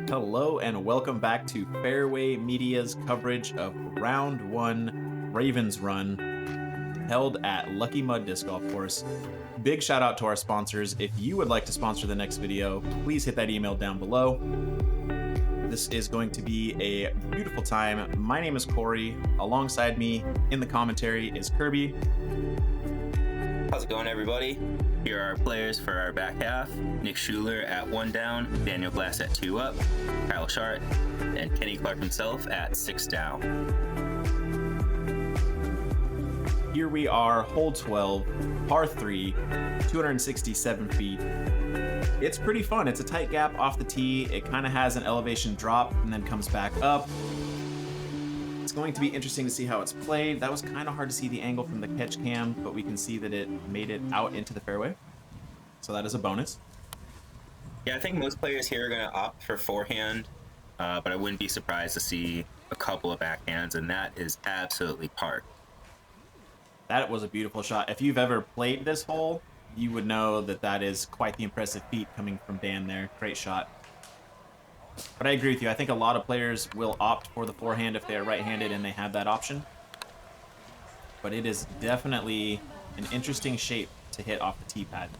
Hello and welcome back to Fairway Media's coverage of Round 1 Ravens Run, held at Lucky Mud Disc Golf Course. Big shout out to our sponsors. If you would like to sponsor the next video, please hit that email down below. This is going to be a beautiful time. My name is Cory. Alongside me in the commentary is Kirby. How's it going, everybody? Here are our players for our back half. Nick Shuler at 1 down, Daniel Glass at 2 up, Kyle Schaar, and Kenny Clark himself at 6 down. Here we are, hole 12, par 3, 267 feet. It's pretty fun. It's a tight gap off the tee. It kind of has an elevation drop and then comes back up. It's going to be interesting to see how it's played. That was kind of hard to see the angle from the catch cam, but we can see that it made it out into the fairway. So that is a bonus. Yeah, I think most players here are going to opt for forehand, but I wouldn't be surprised to see a couple of backhands, and that is absolutely par. That was a beautiful shot. If you've ever played this hole, you would know that that is quite the impressive feat coming from Dan there. Great shot. But I agree with you. I think a lot of players will opt for the forehand if they're right-handed and they have that option. But it is definitely an interesting shape to hit off the tee pad.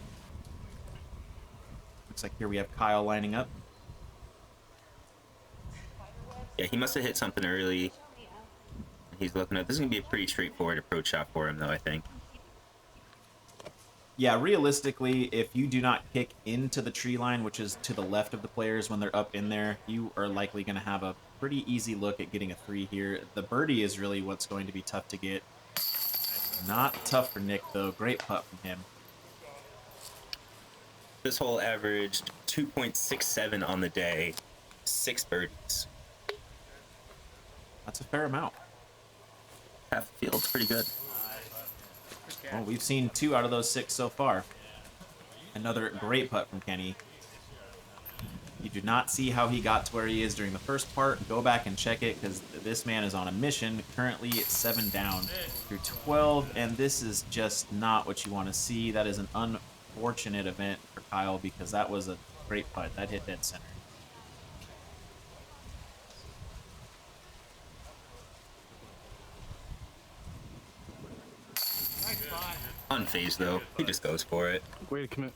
Looks like here we have Kyle lining up. Yeah, he must have hit something early. He's looking at this. Is going to be a pretty straightforward approach shot for him, though, I think. Yeah, realistically, if you do not kick into the tree line, which is to the left of the players when they're up in there, you are likely going to have a pretty easy look at getting a 3 here. The birdie is really what's going to be tough to get. Not tough for Nick, though. Great putt from him. This hole averaged 2.67 on the day, 6 birdies. That's a fair amount. Half the field's pretty good. Well, we've seen 2 out of those 6 so far. Another great putt from Kenny. You do not see how he got to where he is during the first part. Go back and check it, because this man is on a mission. Currently 7 down through 12, and this is just not what you want to see. That is an unfortunate event for Kyle, because that was a great putt. That hit dead center. Unfazed, though. He just goes for it. Way to commit.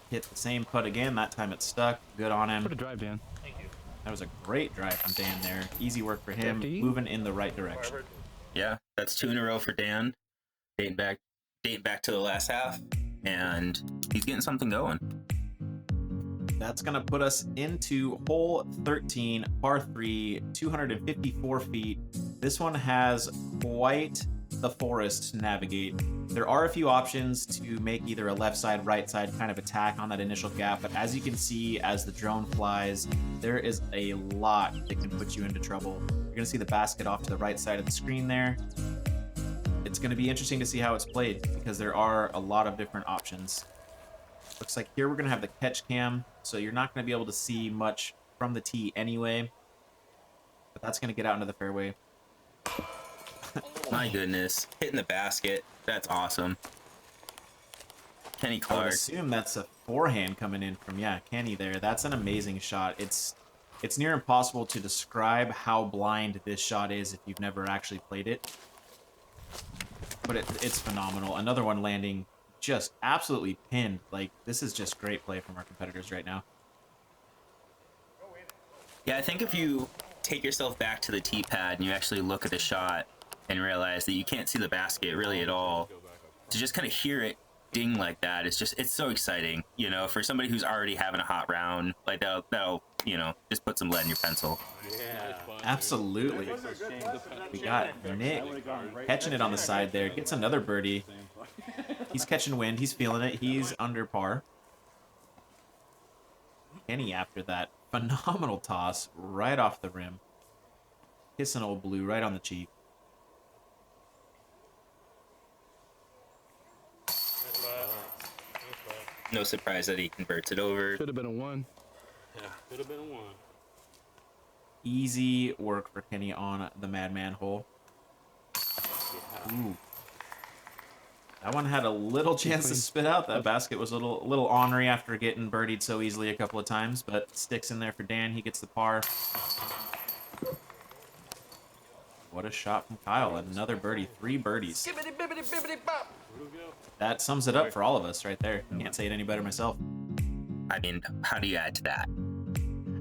Hit the same putt again. That time it stuck. Good on him. What a drive, Dan. That was a great drive from Dan there. Easy work for him. Moving in the right direction. Yeah, that's 2 in a row for Dan. Dating back to the last half, and he's getting something going. That's going to put us into hole 13, par 3, 254 feet. This one has quite the forest to navigate. There are a few options to make either a left side, right side kind of attack on that initial gap, but as you can see, as the drone flies, there is a lot that can put you into trouble. You're going to see the basket off to the right side of the screen there. It's going to be interesting to see how it's played, because there are a lot of different options. Looks like here we're going to have the catch cam, so you're not going to be able to see much from the tee anyway, but that's going to get out into the fairway. My goodness, hitting the basket. That's awesome. Kenny I Clark. would assume that's a forehand coming in from, yeah, Kenny there. That's an amazing shot. It's near impossible to describe how blind this shot is if you've never actually played it. But it's phenomenal. Another one landing just absolutely pinned. Like, this is just great play from our competitors right now. Yeah, I think if you take yourself back to the tee pad and you actually look at the shot and realize that you can't see the basket really at all, to just kind of hear it ding like that, it's so exciting, you know, for somebody who's already having a hot round. Like, that'll you know, just put some lead in your pencil. Yeah, absolutely. We got Nick catching it on the side there, gets another birdie. He's catching wind, he's feeling it, he's under par. Kenny after that phenomenal toss right off the rim, kissing old blue right on the cheek. No surprise that he converts it over. Should have been a 1. Yeah, could have been a 1. Easy work for Kenny on the Madman hole. Ooh. That one had a little chance to spit out. That basket was a little ornery after getting birdied so easily a couple of times, but sticks in there for Dan. He gets the par. What a shot from Kyle. Another birdie. 3 birdies. That sums it up for all of us right there. Can't say it any better myself. I mean, how do you add to that?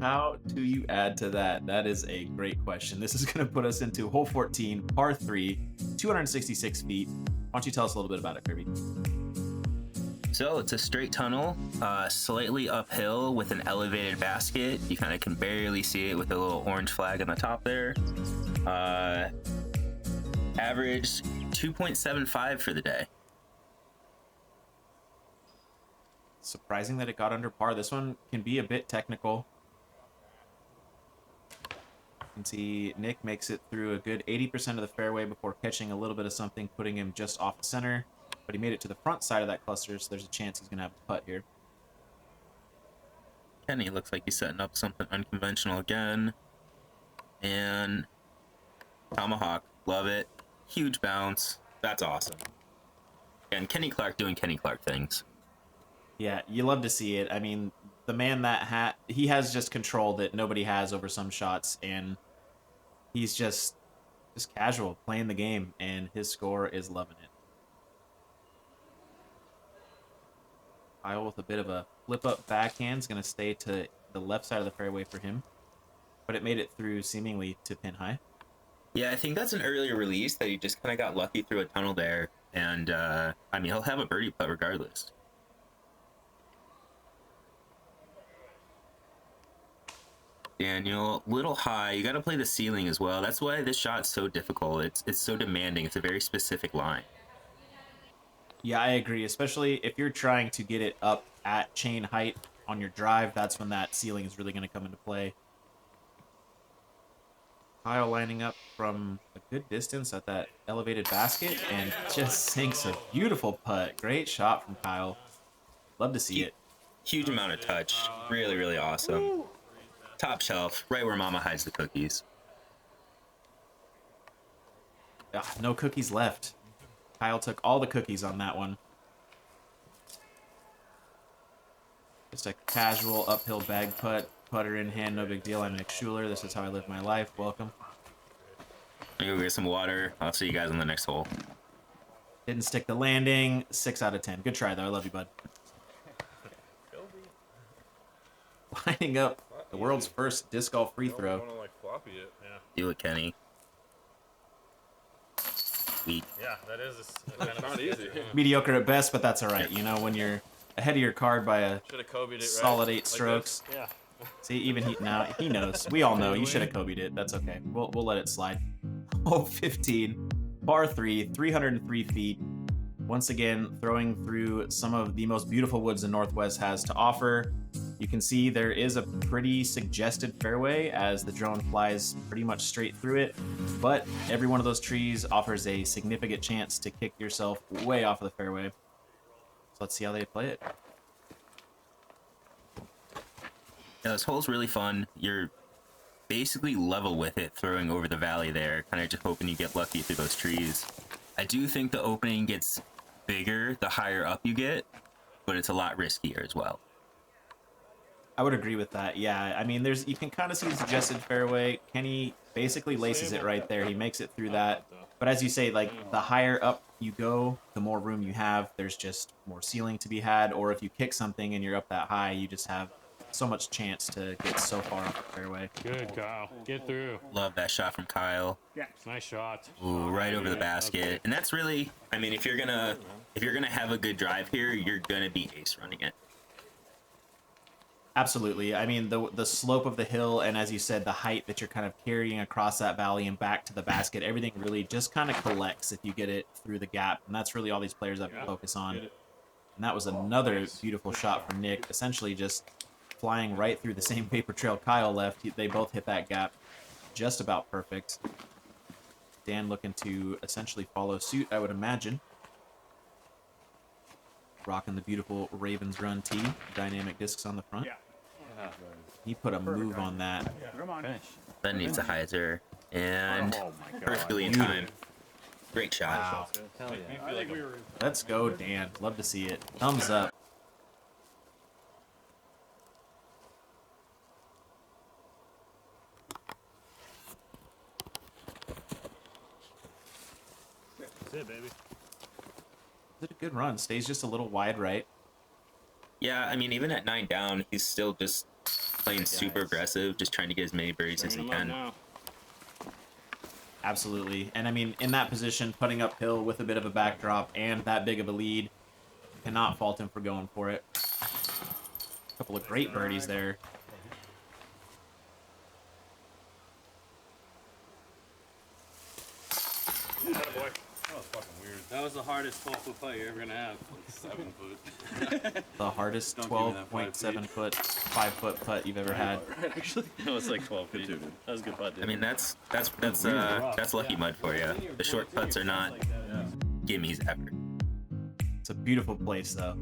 How do you add to that? That is a great question. This is going to put us into hole 14, par 3, 266 feet. Why don't you tell us a little bit about it, Kirby? So it's a straight tunnel, slightly uphill with an elevated basket. You kind of can barely see it with a little orange flag on the top there. Average 2.75 for the day. Surprising that it got under par. This one can be a bit technical. You can see Nick makes it through a good 80% of the fairway before catching a little bit of something, putting him just off the center. But he made it to the front side of that cluster, so there's a chance he's going to have a putt here. Kenny looks like he's setting up something unconventional again. And tomahawk, love it. Huge bounce. That's awesome. And Kenny Clark doing Kenny Clark things. Yeah, you love to see it. I mean, the man that he has just control that nobody has over some shots, and he's just casual, playing the game, and his score is loving it. Kyle with a bit of a flip-up backhand is going to stay to the left side of the fairway for him, but it made it through seemingly to pin high. Yeah, I think that's an earlier release that he just kind of got lucky through a tunnel there, and I mean, he'll have a birdie putt regardless. Daniel, little high. You got to play the ceiling as well. That's why this shot's so difficult. It's so demanding. It's a very specific line. Yeah, I agree, especially if you're trying to get it up at chain height on your drive. That's when that ceiling is really going to come into play. Kyle lining up from a good distance at that elevated basket and just sinks a beautiful putt. Great shot from Kyle. Love to see it. Huge amount of touch. Really, really awesome. Top shelf, right where Mama hides the cookies. No cookies left. Kyle took all the cookies on that one. Just a casual uphill bag putter in hand, no big deal. I'm Nick Shuler. This is how I live my life. Welcome. I'm gonna go get some water. I'll see you guys on the next hole. Didn't stick the landing. 6 out of 10. Good try, though. I love you, bud. Lining up the world's first disc golf free throw. Do it, Kenny. Sweet. Yeah, that is kind of not easy. Mediocre at best, but that's all right. You know, when you're ahead of your card by a solid 8 strokes. Yeah. See, even he knows. We all know you should have Kobe'd it. That's okay. We'll let it slide. Hole 15, par 3, 303 feet. Once again, throwing through some of the most beautiful woods the Northwest has to offer. You can see there is a pretty suggested fairway as the drone flies pretty much straight through it, but every one of those trees offers a significant chance to kick yourself way off of the fairway. So let's see how they play it. Yeah, this hole's really fun. You're basically level with it, throwing over the valley there, kind of just hoping you get lucky through those trees. I do think the opening gets bigger the higher up you get, but it's a lot riskier as well. I would agree with that. Yeah, I mean, you can kind of see the suggested fairway. Kenny basically laces it right there. He makes it through that. But as you say, like, the higher up you go, the more room you have. There's just more ceiling to be had. Or if you kick something and you're up that high, you just have so much chance to get so far off the fairway. Good, Kyle. Get through. Love that shot from Kyle. Yeah. Nice shot. Ooh, right over the basket. Okay. And that's really, I mean, if you're gonna have a good drive here, you're gonna be ace running it. Absolutely. I mean, the slope of the hill and, as you said, the height that you're kind of carrying across that valley and back to the basket, everything really just kind of collects if you get it through the gap. And that's really all these players have to focus on. And that was another beautiful shot from Nick, essentially just flying right through the same paper trail Kyle left. They both hit that gap just about perfect. Dan looking to essentially follow suit, I would imagine. Rocking the beautiful Ravens Run tee, dynamic discs on the front. He put a move on that. That needs a hyzer, and perfectly in time. Great shot. Wow. Hell yeah. Let's go, Dan. Love to see it. Thumbs up. That's it, baby. Did a good run. Stays just a little wide right. Yeah, I mean, even at 9 down, he's still just playing super aggressive, just trying to get as many birdies as he can. Now. Absolutely. And I mean, in that position, putting uphill with a bit of a backdrop and that big of a lead, cannot fault him for going for it. A couple of great birdies there. That was the hardest 12-foot putt you're ever gonna have. 7 foot. The hardest 12.7 foot, 5 foot putt you've ever had. Actually, it was like 12 feet. That was a good putt, dude. I mean, that's lucky mud for you. The short putts are not gimmies ever. It's a beautiful place, though.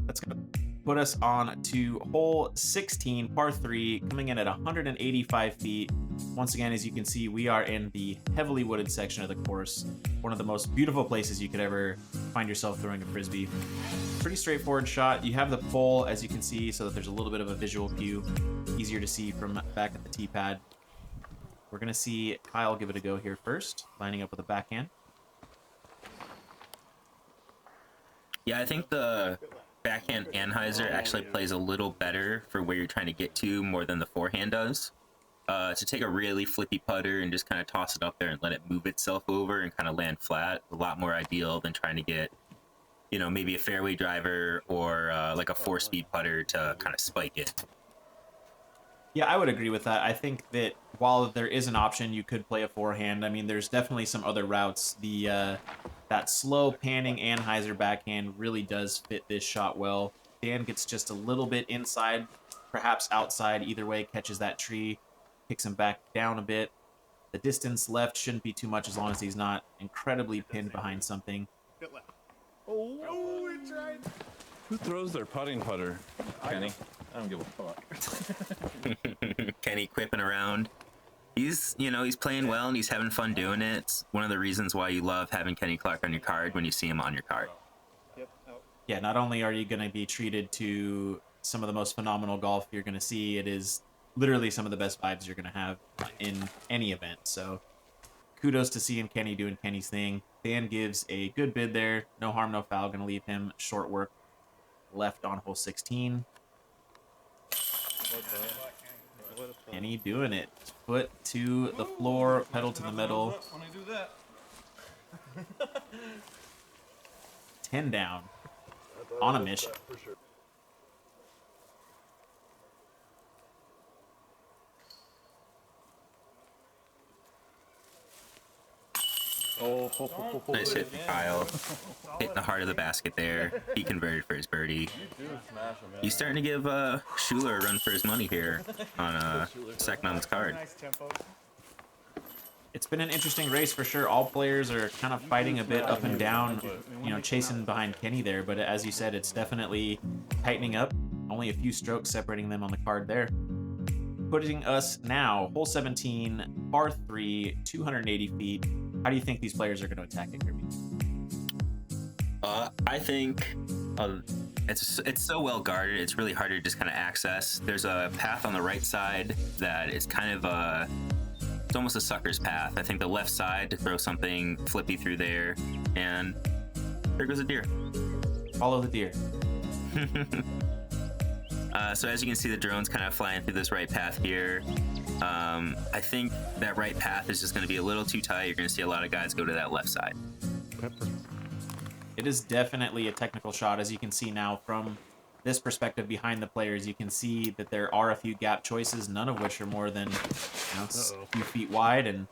That's going to put us on to hole 16, par 3, coming in at 185 feet. Once again, as you can see, we are in the heavily wooded section of the course. One of the most beautiful places you could ever find yourself throwing a frisbee. Pretty straightforward shot. You have the pole, as you can see, so that there's a little bit of a visual cue. Easier to see from back at the tee pad. We're going to see Kyle give it a go here first, lining up with a backhand. Yeah, I think the backhand anhyzer actually plays a little better for where you're trying to get to more than the forehand does. To take a really flippy putter and just kind of toss it up there and let it move itself over and kind of land flat, a lot more ideal than trying to get, you know, maybe a fairway driver or like a 4-speed putter to kind of spike it. Yeah, I would agree with that. I think that while there is an option, you could play a forehand. I mean, there's definitely some other routes. The that slow panning anhyzer backhand really does fit this shot well. Dan gets just a little bit inside, perhaps outside. Either way, catches that tree, kicks him back down a bit. The distance left shouldn't be too much as long as he's not incredibly pinned behind something. Oh, he tried. Who throws their putting putter? Kenny. I don't give a fuck. Kenny quipping around. He's playing well and he's having fun doing it. It's one of the reasons why you love having Kenny Clark on your card when you see him on your card. Yeah, not only are you going to be treated to some of the most phenomenal golf you're going to see, it is literally some of the best vibes you're going to have in any event. So kudos to seeing Kenny doing Kenny's thing. Dan gives a good bid there. No harm, no foul. Going to leave him short work left on hole 16. Kenny doing it. Foot to the floor, pedal to the middle. When I do that. 10 down. On a mission. Nice hit from Kyle. Hitting the heart of the basket there. He converted for his birdie. He's starting to give Shuler a run for his money here on second on his card. It's been an interesting race for sure. All players are kind of fighting a bit up and down, you know, chasing behind Kenny there. But as you said, it's definitely tightening up. Only a few strokes separating them on the card there. Putting us now, hole 17, par 3, 280 feet. How do you think these players are going to attack it, Kirby? I think it's so well guarded. It's really hard to just kind of access. There's a path on the right side that is kind of it's almost a sucker's path. I think the left side to throw something flippy through there, and there goes a deer. Follow the deer. So as you can see, the drone's kind of flying through this right path here. I think that right path is just going to be a little too tight. You're going to see a lot of guys go to that left side. It is definitely a technical shot, as you can see now from this perspective behind the players. You can see that there are a few gap choices, none of which are more than a few feet wide. And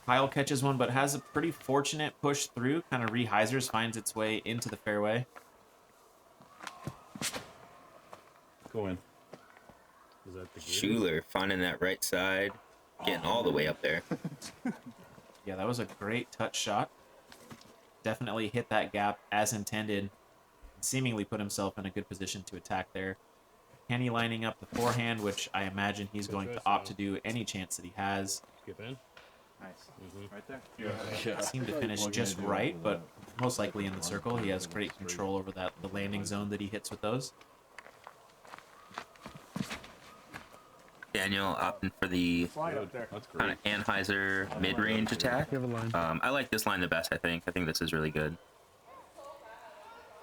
Kyle catches one, but has a pretty fortunate push through. Kind of rehyzers, finds its way into the fairway. Go in. Shuler finding that right side, getting all the way up there. Yeah, that was a great touch shot. Definitely hit that gap as intended. Seemingly put himself in a good position to attack there. Kenny lining up the forehand, which I imagine he's going to opt to do any chance that he has. Skip in. Right there. Yeah. Seemed to finish just right, but most likely in the circle. He has great control over the landing zone that he hits with those. Daniel opting for the kind of Anheuser mid-range attack. I like this line the best, I think. I think this is really good.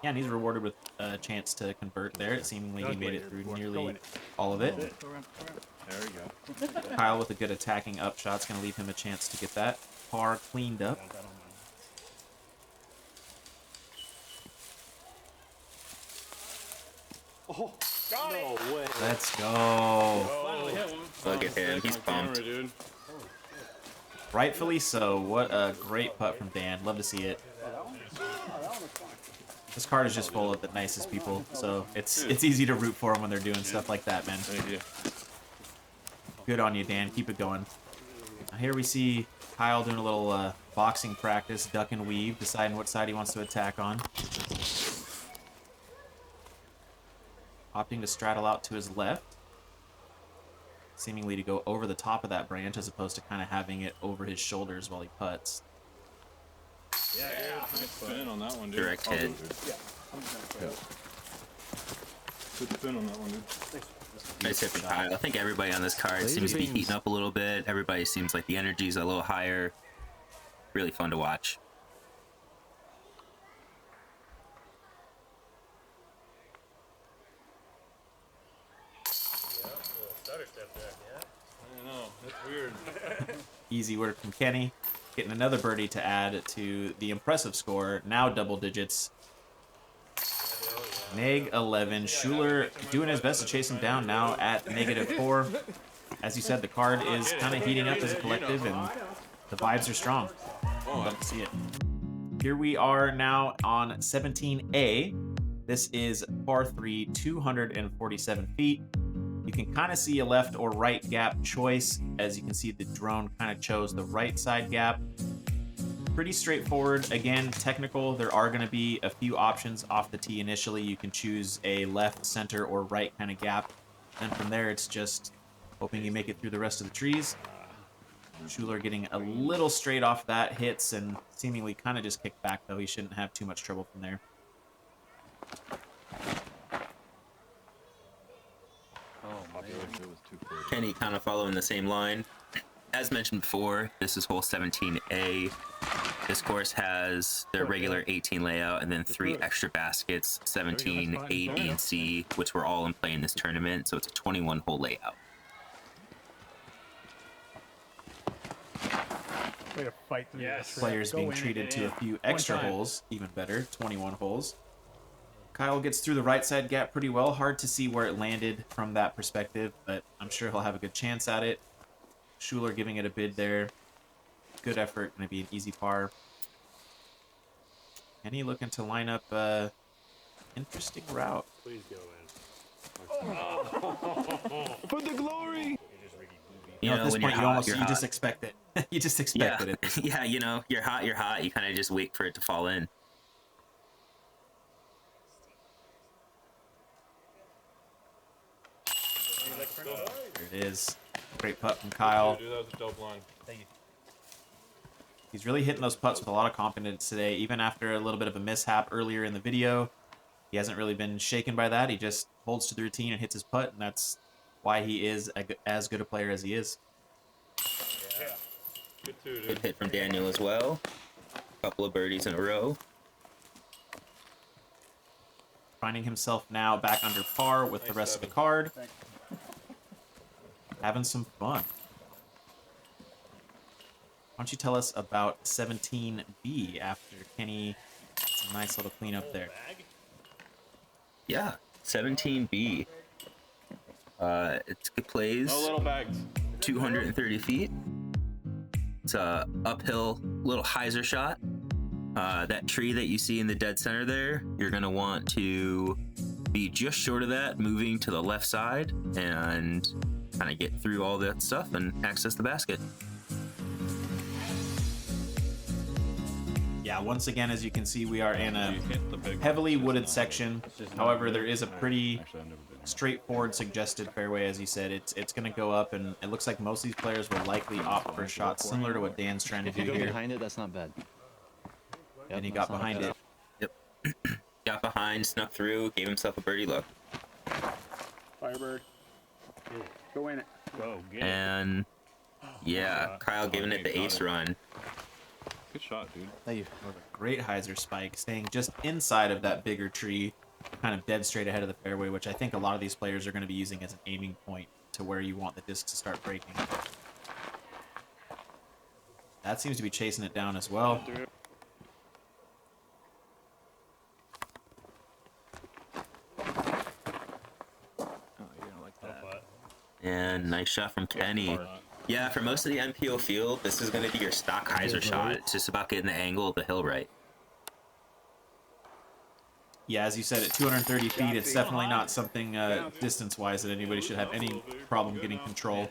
Yeah, and he's rewarded with a chance to convert there. Seemingly he made it through nearly all of it. There we go. Kyle with a good attacking upshot's going to leave him a chance to get that par cleaned up. Oh, no way. Let's go. Look at him. He's pumped. Rightfully so. What a great putt from Dan. Love to see it. This card is just full of the nicest people, so it's easy to root for them when they're doing stuff like that, man. Thank you. Good on you, Dan. Keep it going. Now here we see Kyle doing a little boxing practice, duck and weave, deciding what side he wants to attack on. Opting to straddle out to his left, seemingly to go over the top of that branch as opposed to kind of having it over his shoulders while he putts. Yeah, nice spin on that one, dude. Direct hit. Good spin on that one, dude. Nice hit from Kyle. I think everybody on this card seems to be heating up a little bit. Everybody seems like the energy's a little higher. Really fun to watch. I know, that's weird. Easy work from Kenny. Getting another birdie to add to the impressive score. Now double digits. Neg 11. Shuler doing his best to chase him down now at -4. As you said, the card is kind of heating up as a collective, and the vibes are strong. Love to see it. Here we are now on 17A. This is par 3, 247 feet. You can kind of see a left or right gap choice. As you can see, the drone kind of chose the right side gap. Pretty straightforward. Again, technical. There are going to be a few options off the tee initially. You can choose a left, center, or right kind of gap. And from there, it's just hoping you make it through the rest of the trees. Shuler getting a little straight off that, hits, and seemingly kind of just kicked back, though. He shouldn't have too much trouble from there. Kenny kind of following the same line. As mentioned before, this is hole 17A. This course has their regular 18 layout and then 3 extra baskets, 17, A, B, and C, which were all in play in this tournament, so it's a 21-hole layout. Way to fight through this. Players being treated to a few extra holes, even better, 21 holes. Kyle gets through the right side gap pretty well. Hard to see where it landed from that perspective, but I'm sure he'll have a good chance at it. Shuler giving it a bid there. Good effort, going to be an easy par. Kenny looking to line up interesting route. Please go in. For the glory! You know, at this when point, you're you hot, almost you're you hot. just expect it. You just expect it. Yeah, you know, you're hot, you kind of just wait for it to fall in. There it is. Great putt from Kyle. Dude, that was a dope line. He's really hitting those putts with a lot of confidence today, even after a little bit of a mishap earlier in the video. He hasn't really been shaken by that. He just holds to the routine and hits his putt, and that's why he is as good a player as he is. Good too, dude. Good hit from Daniel as well. Couple of birdies in a row. Finding himself now back under par with the rest of the card. Having some fun. Why don't you tell us about 17B after Kenny gets a nice little cleanup there. Yeah, 17B. It's good plays. No little bags. 230 feet. It's a uphill little hyzer shot. That tree that you see in the dead center there, you're gonna want to be just short of that, moving to the left side, and kind of get through all that stuff and access the basket. Yeah, once again, as you can see, we are in a heavily wooded section. However, there is a pretty straightforward suggested fairway, as you said. It's going to go up, and it looks like most of these players will likely opt for shots similar to what Dan's trying to If you do go here. behind it, that's not bad. And he got behind it. Yep. Got behind, snuck through, gave himself a birdie look. Firebird. Go in it. Go, get it. And yeah, Kyle giving it the ace run. Good shot, dude. Thank you. Great hyzer spike, staying just inside of that bigger tree, kind of dead straight ahead of the fairway, which I think a lot of these players are going to be using as an aiming point to where you want the disc to start breaking. That seems to be chasing it down as well. And nice shot from Kenny. Yeah, for most of the MPO field, this is going to be your stock hyzer shot. It's just about getting the angle of the hill right. Yeah, as you said, at 230 feet, it's definitely not something distance-wise that anybody should have any problem getting control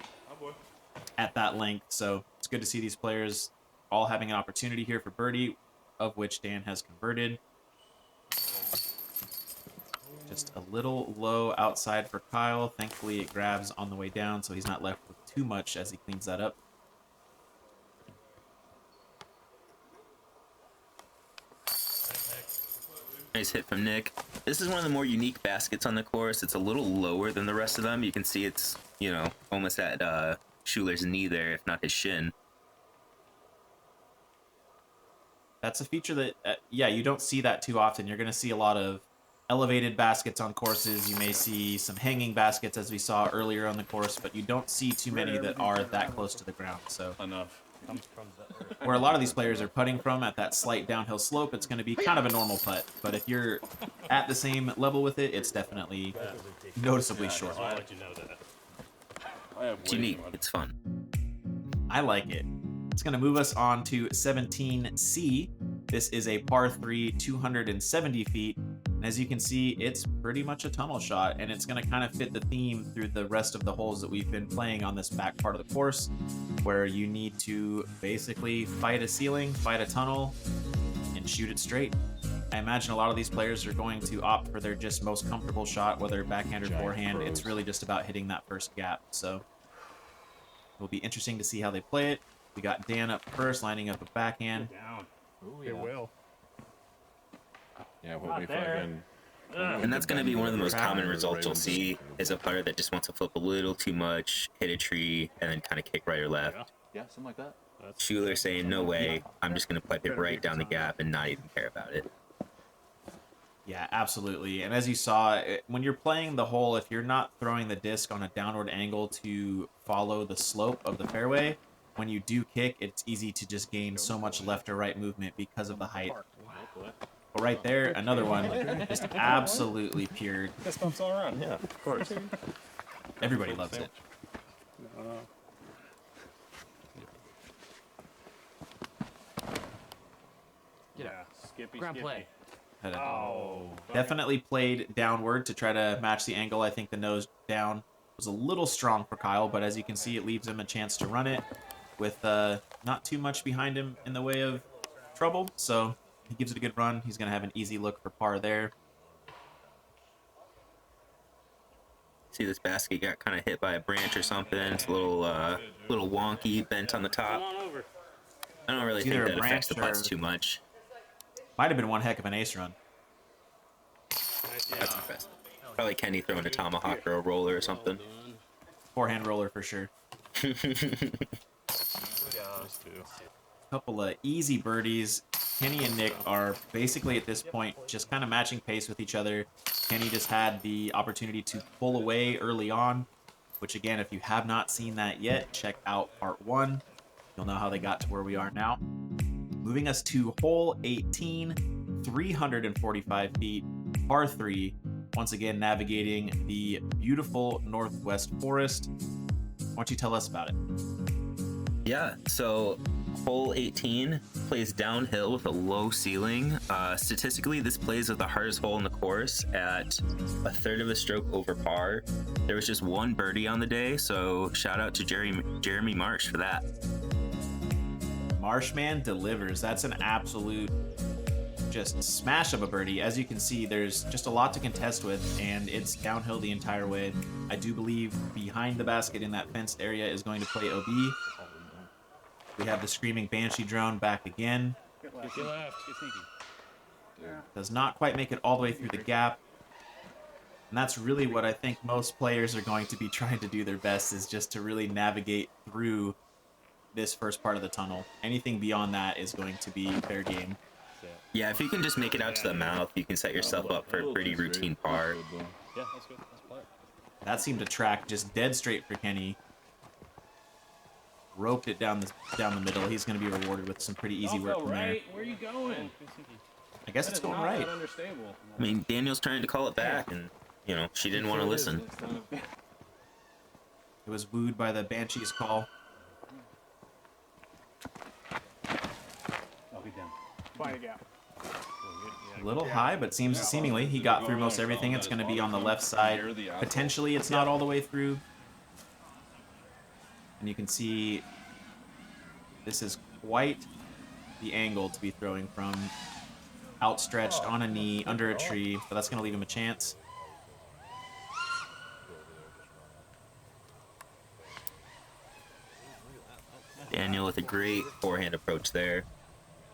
at that length. So it's good to see these players all having an opportunity here for birdie, of which Dan has converted. Just a little low outside for Kyle. Thankfully, it grabs on the way down, so he's not left with too much as he cleans that up. Nice hit from Nick. This is one of the more unique baskets on the course. It's a little lower than the rest of them. You can see it's, you know, almost at Shuler's knee there, if not his shin. That's a feature that, yeah, you don't see that too often. You're going to see a lot of elevated baskets on courses. You may see some hanging baskets, as we saw earlier on the course, but you don't see too many that are that close to the ground. So Enough. where a lot of these players are putting from at that slight downhill slope, it's going to be kind of a normal putt. But if you're at the same level with it, it's definitely noticeably short. I'll let you know that. It's unique. It's fun. I like it. It's going to move us on to 17C. This is a par 3, 270 feet. And as you can see, it's pretty much a tunnel shot, and it's going to kind of fit the theme through the rest of the holes that we've been playing on this back part of the course, where you need to basically fight a ceiling, fight a tunnel, and shoot it straight. I imagine a lot of these players are going to opt for their just most comfortable shot, whether backhand or forehand. It's really just about hitting that first gap. So it'll be interesting to see how they play it. We got Dan up first, lining up a backhand. Down. Ooh, it will. Yeah, what we fucking. And that's going to be one of the most common results you'll see is a player that just wants to flip a little too much, hit a tree, and then kind of kick right or left. Yeah, something like that. Shuler saying, no way, I'm just going to pipe it right down the gap and not even care about it. Yeah, absolutely. And as you saw, when you're playing the hole, if you're not throwing the disc on a downward angle to follow the slope of the fairway, when you do kick, it's easy to just gain so much left or right movement because of the height. But right there, another one, just absolutely pure. Fist bumps all around. Yeah, of course. Everybody loves it. Yeah. Skippy, Ground skippy. play. Oh. Definitely played downward to try to match the angle. I think the nose down was a little strong for Kyle, but as you can see, it leaves him a chance to run it with not too much behind him in the way of trouble. So he gives it a good run. He's going to have an easy look for par there. See, this basket got kind of hit by a branch or something. It's a little wonky, bent on the Come top. on over. I don't really It's think either a that affects the branch putts or- too much. Might have been one heck of an ace run. Nice That's impressive. Probably Kenny throwing a tomahawk or a roller or something. done. Forehand roller for sure. Couple of easy birdies. Kenny and Nick are basically at this point just kind of matching pace with each other. Kenny just had the opportunity to pull away early on, which again, if you have not seen that yet, check out part 1. You'll know how they got to where we are now. Moving us to hole 18, 345 feet, par 3. Once again, navigating the beautiful Northwest Forest. Why don't you tell us about it? Yeah, so hole 18 plays downhill with a low ceiling. Statistically, this plays at the hardest hole in the course at a third of a stroke over par. There was just one birdie on the day, so shout out to Jeremy Marsh for that. Marshman delivers. That's an absolute just smash of a birdie. As you can see, there's just a lot to contest with, and it's downhill the entire way. I do believe behind the basket in that fenced area is going to play OB. We have the Screaming Banshee drone back again. Get left. Get sneaky. Does not quite make it all the way through the gap. And that's really what I think most players are going to be trying to do their best, is just to really navigate through this first part of the tunnel. Anything beyond that is going to be fair game. Yeah, if you can just make it out to the mouth, you can set yourself up for a pretty routine par. Yeah, that's good. Let's play. That seemed to track just dead straight for Kenny. Roped it down the middle. He's going to be rewarded with some pretty easy work from there. Where are you going? I guess it's going right. Unstable. I mean, Daniel's trying to call it back, and, you know, she didn't want to listen. It was wooed by the Banshee's call. I'll be down. Find a gap. A little high, but seemingly he got through most everything. It's going to be on the left side. Potentially, it's not all the way through. And you can see this is quite the angle to be throwing from. Outstretched on a knee, under a tree, but that's going to leave him a chance. Daniel with a great forehand approach there.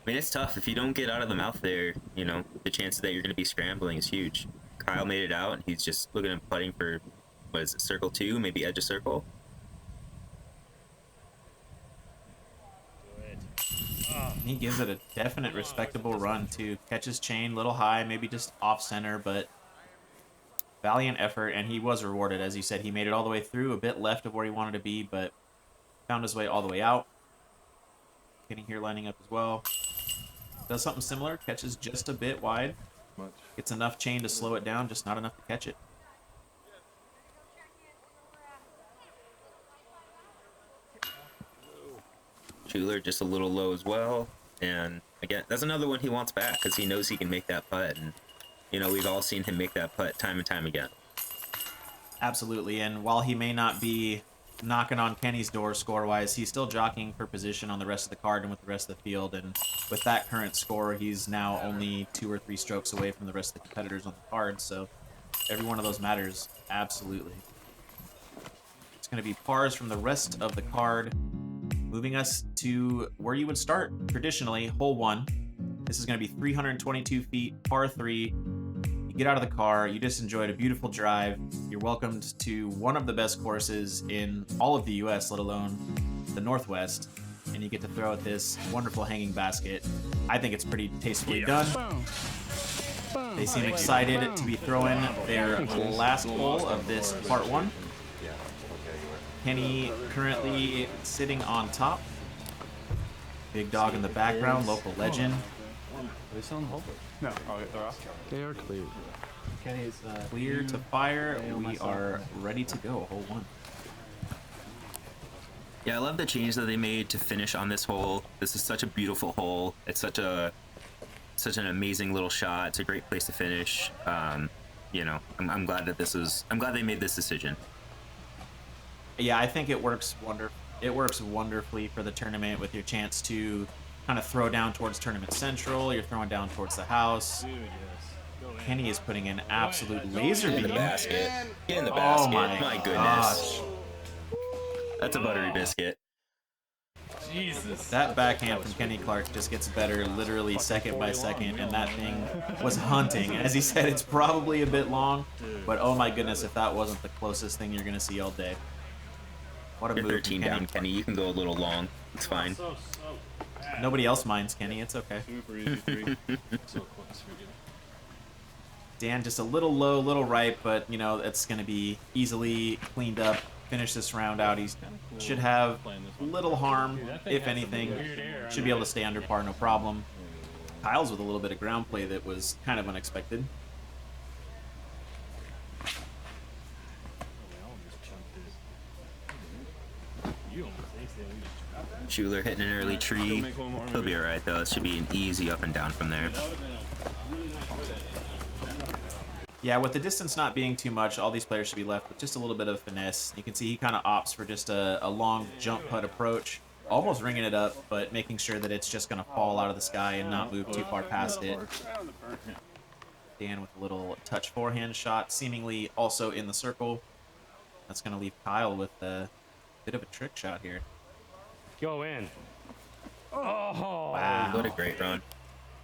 I mean, it's tough. If you don't get out of the mouth there, you know, the chances that you're going to be scrambling is huge. Kyle made it out, and he's just looking at putting for, what is it, circle 2, maybe edge of circle? He gives it a definite respectable run, too. Catches chain, little high, maybe just off-center, but valiant effort, and he was rewarded. As you said, he made it all the way through, a bit left of where he wanted to be, but found his way all the way out. Kenny here lining up as well. Does something similar, catches just a bit wide. Gets enough chain to slow it down, just not enough to catch it. Shuler just a little low as well. And again, that's another one he wants back because he knows he can make that putt. And, you know, we've all seen him make that putt time and time again. Absolutely. And while he may not be knocking on Kenny's door score-wise, he's still jockeying for position on the rest of the card and with the rest of the field. And with that current score, he's now only 2 or 3 strokes away from the rest of the competitors on the card. So every one of those matters. Absolutely. It's going to be pars from the rest of the card. Moving us to where you would start traditionally, hole 1. This is going to be 322 feet, par 3. You get out of the car, you just enjoyed a beautiful drive. You're welcomed to one of the best courses in all of the US, let alone the Northwest. And you get to throw at this wonderful hanging basket. I think it's pretty tastefully done. They seem excited to be throwing their last hole of this part 1. Kenny currently sitting on top. Big dog in the background, local legend. They still on hold? No. Oh, they're off? They are clear. Kenny is clear to fire. We are ready to go. Hole 1. Yeah, I love the change that they made to finish on this hole. This is such a beautiful hole. It's such an amazing little shot. It's a great place to finish. You know, I'm glad that I'm glad they made this decision. Yeah, I think it works wonderfully for the tournament with your chance to kind of throw down towards Tournament Central. You're throwing down towards the house. Kenny is putting in absolute laser beam. In the basket. In the basket. Oh my goodness. gosh. That's a buttery biscuit. Jesus. That backhand from Kenny Clark just gets better literally second by second, and that thing was hunting. As he said, it's probably a bit long, but oh my goodness, if that wasn't the closest thing you're going to see all day. What a You're move 13 from down, Kenny. You can go a little long. It's fine. Nobody else minds, Kenny. It's okay. Super easy 3. So close for you. Dan just a little low, little right, but, you know, it's going to be easily cleaned up. Finish this round out. He should have little harm, if anything. Should be able to stay under par, no problem. Kyle's with a little bit of ground play that was kind of unexpected. Shuler hitting an early tree. He'll be alright though. It should be an easy up and down from there. Yeah, with the distance not being too much, all these players should be left with just a little bit of finesse. You can see he kind of opts for just a long jump putt approach. almost ringing it up, but making sure that it's just going to fall out of the sky and not move too far past it. Dan with a little touch forehand shot, seemingly also in the circle. That's going to leave Kyle with a bit of a trick shot here. Go in. Oh, Wow. What a great run.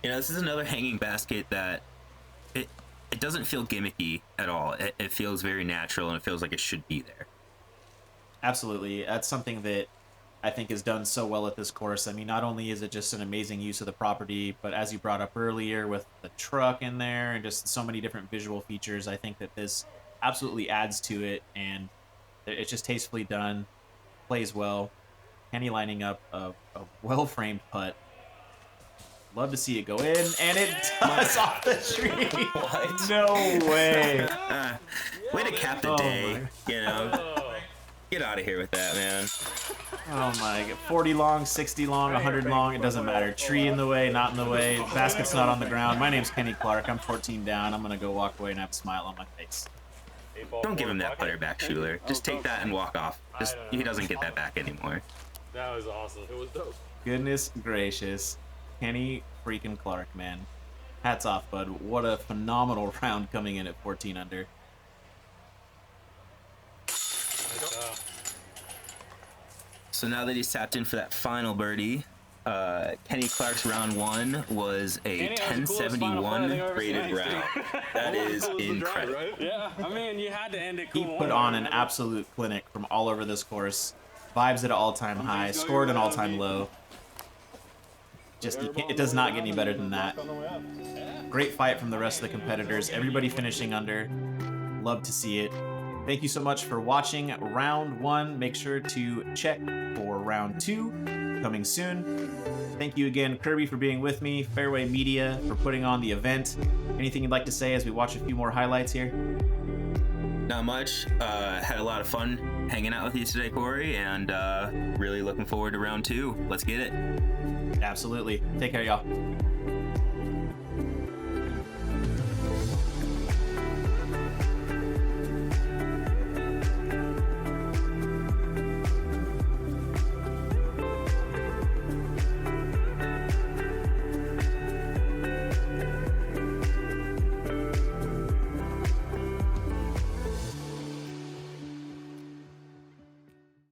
You know, this is another hanging basket that it doesn't feel gimmicky at all. It feels very natural, and it feels like it should be there. Absolutely. That's something that I think is done so well at this course. I mean, not only is it just an amazing use of the property, but as you brought up earlier with the truck in there and just so many different visual features, I think that this absolutely adds to it, and it's just tastefully done, plays well. Kenny lining up a well-framed putt. Love to see it go in, and it does off the tree. What? No way. Way to cap the day, you know. Get out of here with that, man. Oh my god. 40 long, 60 long, 100 long, it doesn't matter. Tree in the way, not in the way. Basket's not on the ground. My name's Kenny Clark. I'm 14 down. I'm going to go walk away and have a smile on my face. Don't give him that putter back, Shuler. Just take that and walk off. He doesn't get that back anymore. That was awesome. It was dope. Goodness gracious. Kenny freaking Clark, man. Hats off, bud. What a phenomenal round coming in at 14 under. So now that he's tapped in for that final birdie, Kenny Clark's round 1 was a 1071 rated round. That is incredible. Yeah, I mean, you had to end it cool. He put on an absolute clinic from all over this course. Vibes at an all-time high, scored an all-time low. Just, it does not get any better than that. Great fight from the rest of the competitors. Everybody finishing under. Love to see it. Thank you so much for watching round 1. Make sure to check for round 2 coming soon. Thank you again, Kirby, for being with me, Fairway Media for putting on the event. Anything you'd like to say as we watch a few more highlights here? Not much. Had a lot of fun hanging out with you today, Cory, and really looking forward to round 2. Let's get it. Absolutely. Take care, y'all.